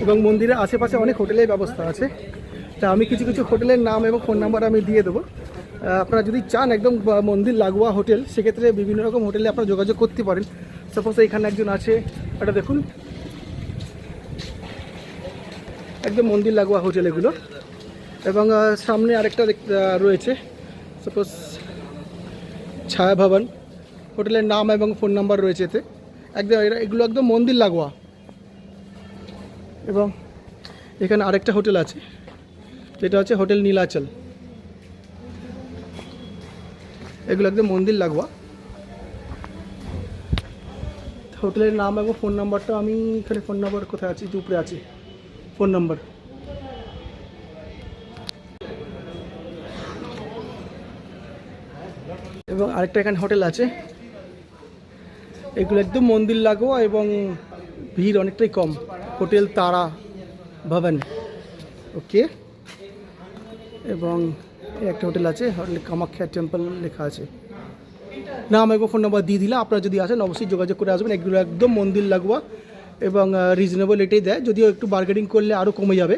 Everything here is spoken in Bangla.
এবং মন্দিরের আশেপাশে অনেক হোটেলের ব্যবস্থা আছে। তা আমি কিছু কিছু হোটেলের নাম এবং ফোন নাম্বার আমি দিয়ে দেবো। আপনারা যদি চান একদম মন্দির লাগোয়া হোটেল, সেক্ষেত্রে বিভিন্ন রকম হোটেলে আপনারা যোগাযোগ করতে পারেন। সাপোজ এখানে একজন আছে, এটা দেখুন একদম মন্দির লাগোয়া হোটেল এগুলো। এবং সামনে আরেকটা রয়েছে, সাপোজ ছায়া ভবন, হোটেলের নাম এবং ফোন নাম্বার রয়েছে এতে। একদম এগুলো একদম মন্দির লাগোয়া। এবং এখানে আরেকটা হোটেল আছে, যেটা হচ্ছে হোটেল নীলাচল। এগুলো একদম মন্দির লাগোয়া। হোটেলের নাম এবং ফোন নাম্বারটা আমি এখানে, ফোন নাম্বার কোথায় আছে, উপরে আছে ফোন নাম্বার। এবং আরেকটা এখানে হোটেল আছে, এগুলো একদম মন্দির লাগোয়া এবং ভিড় অনেকটাই কম। হোটেল তারা ভবন, ওকে। এবং একটা হোটেল আছে, হোটেল কামাখ্যা টেম্পল লেখা আছে। নাম এবং ফোন নাম্বার দিয়ে দিলে আপনারা যদি আসেন অবশ্যই যোগাযোগ করে আসবেন। এগুলো একদম মন্দির লাগোয়া এবং রিজনেবল এটাই দেয়, যদিও একটু বার্গেনিং করলে আরও কমে যাবে।